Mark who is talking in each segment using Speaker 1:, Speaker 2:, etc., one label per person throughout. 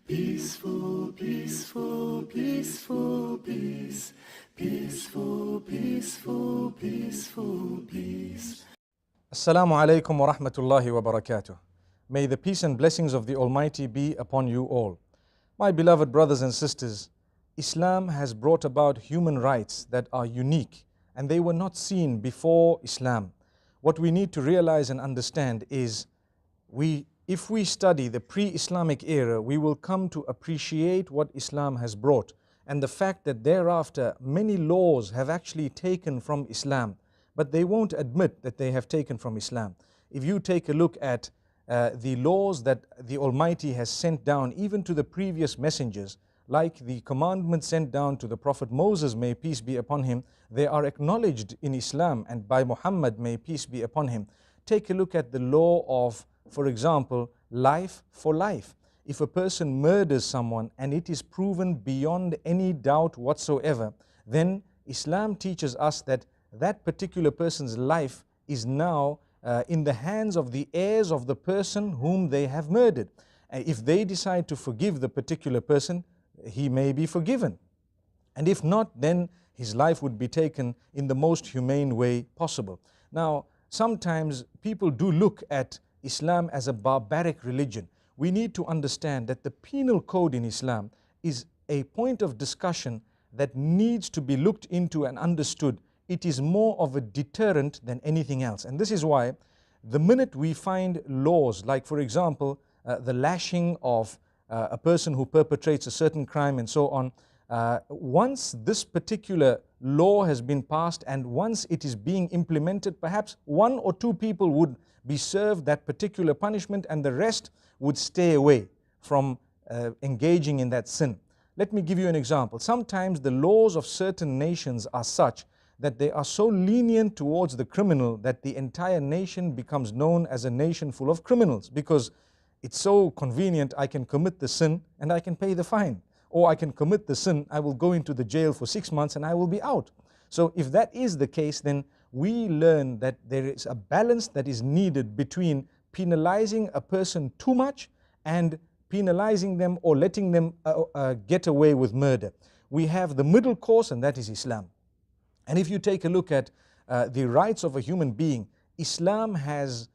Speaker 1: Peaceful, peaceful, peaceful, peace. Peaceful, peaceful, peaceful, peace.
Speaker 2: Assalamu alaikum wa rahmatullahi wa barakatuh. May the peace and blessings of the Almighty be upon you all. My beloved brothers and sisters, Islam has brought about human rights that are unique and they were not seen before Islam. What we need to realize and understand is if we study the pre-Islamic era, we will come to appreciate what Islam has brought and the fact that thereafter many laws have actually taken from Islam, but they won't admit that they have taken from Islam. If you take a look at the laws that the Almighty has sent down even to the previous messengers, like the commandments sent down to the Prophet Moses, may peace be upon him, they are acknowledged in Islam and by Muhammad, may peace be upon him. Take a look at the law of, for example, life for life. If a person murders someone and it is proven beyond any doubt whatsoever, then Islam teaches us that that particular person's life is now in the hands of the heirs of the person whom they have murdered. If they decide to forgive the particular person, he may be forgiven. And if not, then his life would be taken in the most humane way possible. Now, sometimes people do look at Islam as a barbaric religion. We need to understand that the penal code in Islam is a point of discussion that needs to be looked into and understood. It is more of a deterrent than anything else. And this is why the minute we find laws, like for example, the lashing of a person who perpetrates a certain crime and so on, once this particular law has been passed and once it is being implemented, perhaps one or two people would be served that particular punishment and the rest would stay away from engaging in that sin. Let me give you an example. Sometimes the laws of certain nations are such that they are so lenient towards the criminal that the entire nation becomes known as a nation full of criminals, because it's so convenient. I can commit the sin and I can pay the fine, or I can commit the sin, I will go into the jail for 6 months and I will be out. So if that is the case, then we learn that there is a balance that is needed between penalizing a person too much and penalizing them or letting them get away with murder. We have the middle course, and that is Islam. And if you take a look at the rights of a human being, Islam has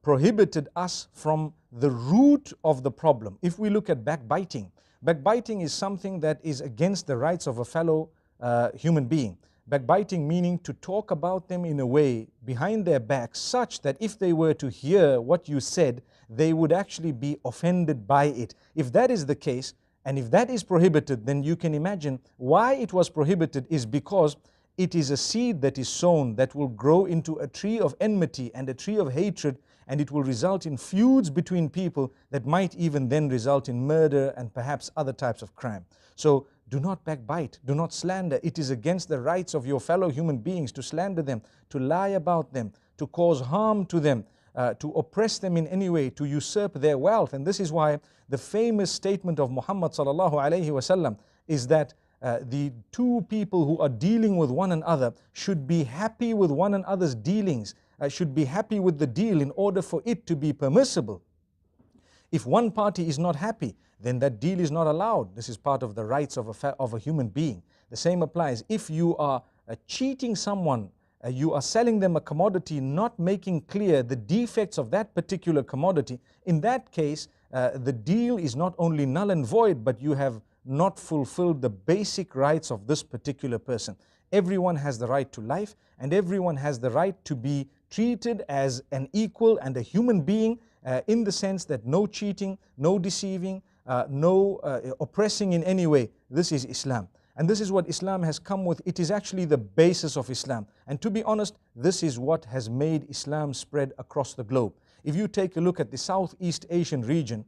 Speaker 2: prohibited us from the root of the problem. If we look at backbiting, backbiting is something that is against the rights of a fellow human being. Backbiting meaning to talk about them in a way behind their backs such that if they were to hear what you said, they would actually be offended by it. If that is the case, and if that is prohibited, then you can imagine why it was prohibited is because it is a seed that is sown that will grow into a tree of enmity and a tree of hatred, and it will result in feuds between people that might even then result in murder and perhaps other types of crime. So do not backbite, do not slander. It is against the rights of your fellow human beings to slander them, to lie about them, to cause harm to them, to oppress them in any way, to usurp their wealth. And this is why the famous statement of Muhammad sallallahu alaihi wasallam is that the two people who are dealing with one another should be happy with one another's dealings, should be happy with the deal in order for it to be permissible. If one party is not happy, then that deal is not allowed. This is part of the rights of a human being. The same applies. If you are cheating someone, you are selling them a commodity, not making clear the defects of that particular commodity, in that case, the deal is not only null and void, but you have not fulfilled the basic rights of this particular person. Everyone has the right to life, and everyone has the right to be treated as an equal and a human being, in the sense that no cheating, no deceiving, no oppressing in any way. This is Islam. And this is what Islam has come with. It is actually the basis of Islam. And to be honest, this is what has made Islam spread across the globe. If you take a look at the Southeast Asian region,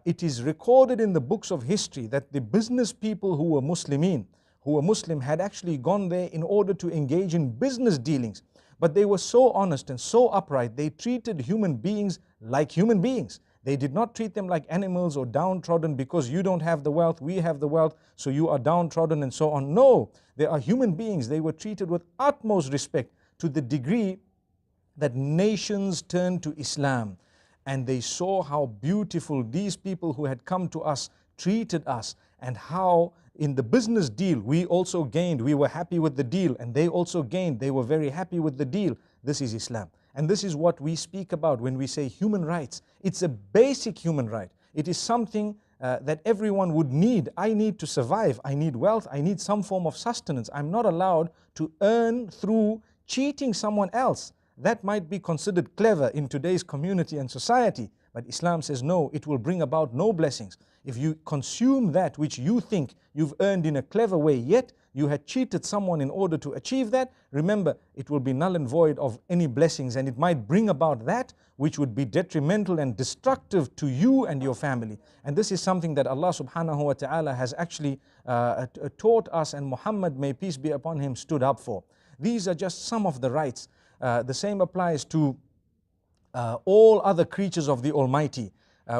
Speaker 2: it is recorded in the books of history that the business people who were Muslim, had actually gone there in order to engage in business dealings. But they were so honest and so upright, they treated human beings like human beings. They did not treat them like animals or downtrodden because you don't have the wealth, we have the wealth, so you are downtrodden and so on. No, they are human beings. They were treated with utmost respect, to the degree that nations turned to Islam. and they saw how beautiful these people who had come to us treated us, and how in the business deal we also gained, we were happy with the deal, and they also gained, they were very happy with the deal. This is Islam. And this is what we speak about when we say human rights. It's a basic human right. It is something that everyone would need. I need to survive. I need wealth. I need some form of sustenance. I'm not allowed to earn through cheating someone else. That might be considered clever in today's community and society, but Islam says no, it will bring about no blessings. If you consume that which you think you've earned in a clever way, yet you had cheated someone in order to achieve that, remember, it will be null and void of any blessings, and it might bring about that which would be detrimental and destructive to you and your family. And this is something that Allah subhanahu wa ta'ala has actually taught us, and Muhammad, may peace be upon him, stood up for. These are just some of the rights. The same applies to all other creatures of the Almighty.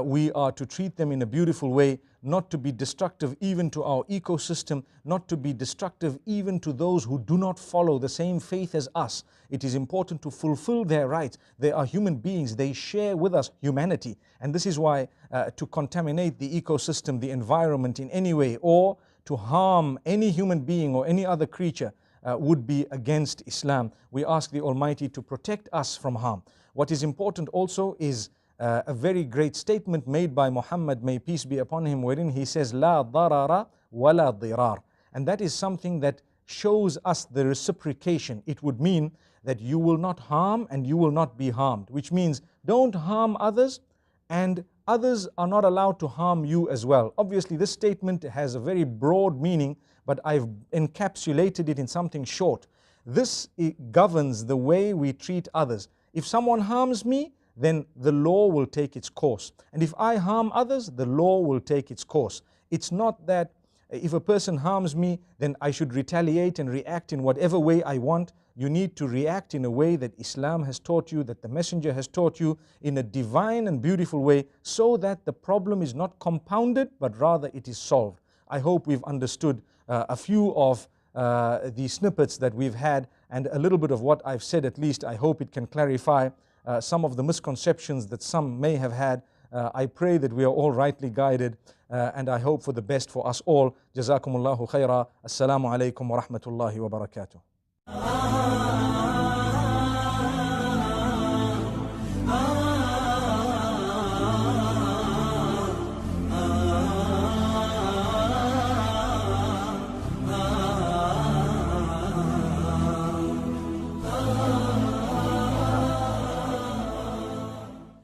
Speaker 2: We are to treat them in a beautiful way, not to be destructive even to our ecosystem, not to be destructive even to those who do not follow the same faith as us. It is important to fulfill their rights. They are human beings. They share with us humanity. And this is why to contaminate the ecosystem, the environment in any way, or to harm any human being or any other creature would be against Islam. We ask the Almighty to protect us from harm. What is important also is a very great statement made by Muhammad, may peace be upon him, wherein he says, La darara wa la dirar. And that is something that shows us the reciprocation. It would mean that you will not harm and you will not be harmed, which means don't harm others, and others are not allowed to harm you as well. Obviously, this statement has a very broad meaning, but I've encapsulated it in something short. This governs the way we treat others. If someone harms me, then the law will take its course. And if I harm others, the law will take its course. It's not that if a person harms me, then I should retaliate and react in whatever way I want. You need to react in a way that Islam has taught you, that the Messenger has taught you, in a divine and beautiful way, so that the problem is not compounded, but rather it is solved. I hope we've understood a few of the snippets that we've had, and a little bit of what I've said at least. I hope it can clarify some of the misconceptions that some may have had. I pray that we are all rightly guided, and I hope for the best for us all. Jazakumullahu khaira. Assalamu alaikum wa rahmatullahi wa barakatuh.